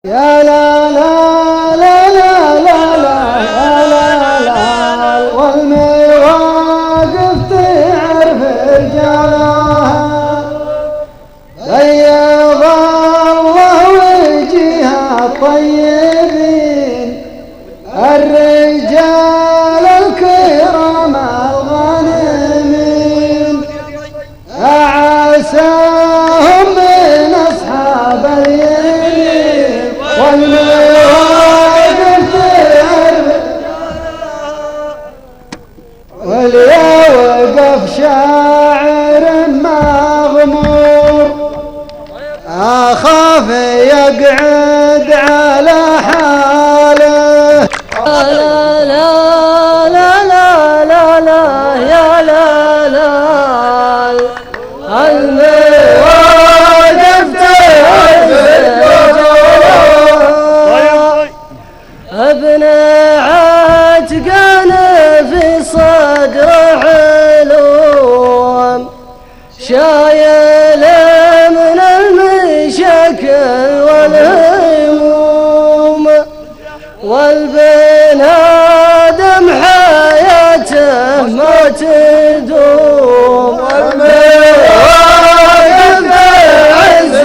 يا لا لا لا لا لا لا يا لا لا والمواقف تعرف رجالها بيض الله وجيها الطيبين الرجال الكرام الغانمين أعساهم من أصحاب اليمين والمواقف تعرف واليا وقف شاعر مغمور أخاف يقعد على حاله لا لا لا لا لا لا يا لا لا المواقف تعرف ابن عتقان في صدر علوم شايل من المشاكل والهموم والبنادم حياته ما تدوم والمواقف عز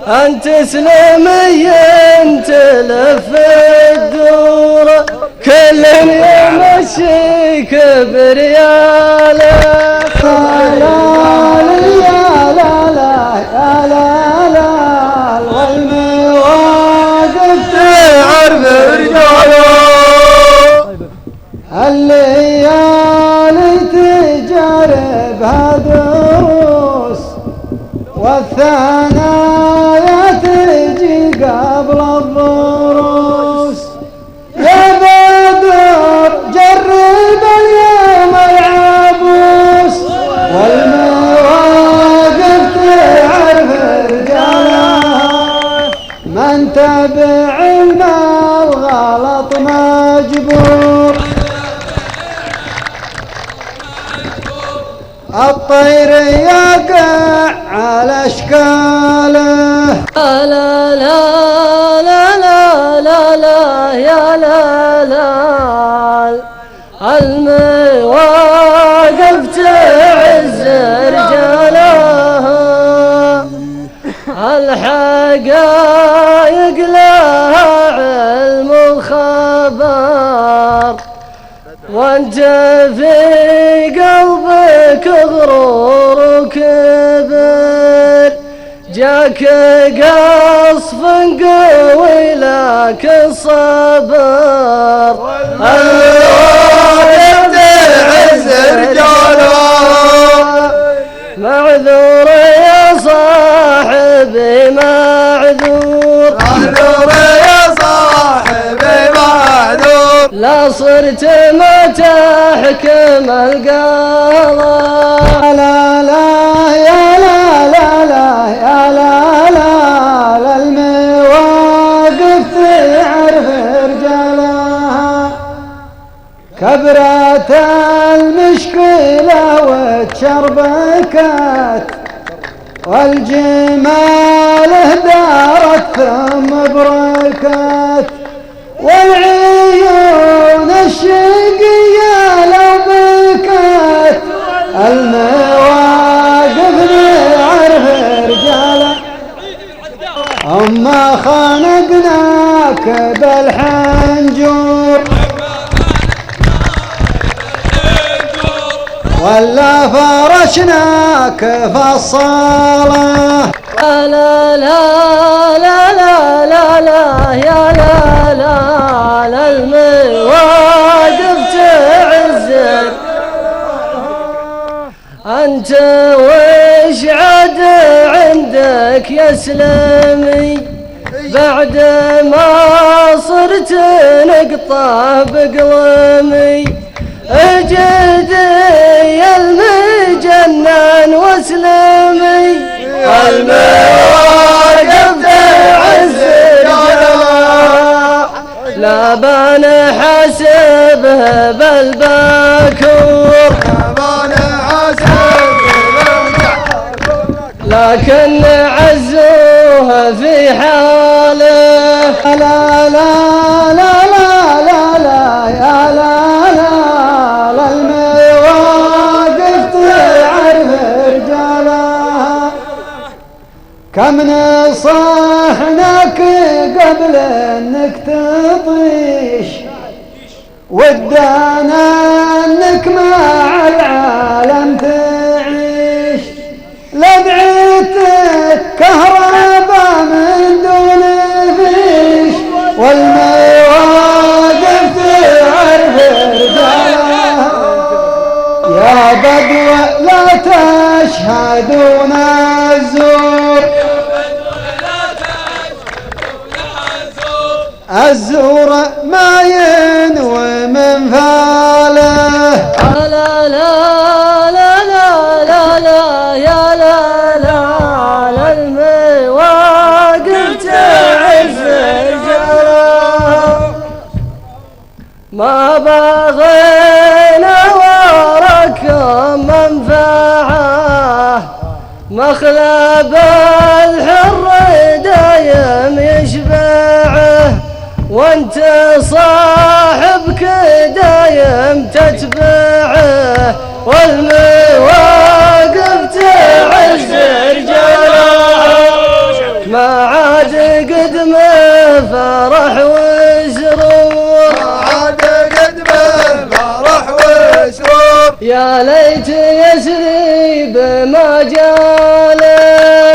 أنت تسلمي تلف الدور كل يمشيك برياله لا يا لا لا يا لا لا والمواقف تعرف رجاله الليالي تجاربها دروس والثنايا تجي قبل الضروس يا بدر جرب اليوم العبوس والمواقف تعرف رجالها من تبع المال غلط مجبور الطير يقع على اشكاله لا لا لا لا لا لا يا لا لا المواقف تعز رجالها الحقايق لها علم وخبر وانت في قلبك غرور وكبر جاك قصف قوي لك صبر المواقف تعز رجالها معذور يا صاحبي معذور يا صاحبي معذور لا صرت ما تحكم القضاء لا لا يا لا لا لا يا لا لا المواقف تعرف رجالها كبرت المشكلة وتشربكت والجمال دارت ثم بركت والعيون الشقية لو بكت المواقف نعرف رجاله أما خانقناك بالحنجور ولا فرشناك في الصالة لا لا لا لا لا لا يا لا لا المواقف تعزك أنت وش عاد عندك يا سلمي بعد ما صرت نقطة بقلمي اجدي المجنن واسلمي المواقف تعز رجالها لا بنحاسبه بالبكور لكن عزوا كم نصحناك قبل انك تطيش ودانا انك مع العالم تعيش لدعيتك كهرباء من دون فيش والمواقف تعرف رجالها يا بدوى لا تشهدون الزور الزور ما ينوي من فاله لا لا لا لا لا لا يا لا لا لا المواقف تعز الجرى ما بغينا وراكم منفعه مخلب الحر دايم يشبعه وانت صاحبك دايم تتبعه والمواقف تعز رجاله ما عاد قدمه فرح وسرور يا ليت يسري بما جاء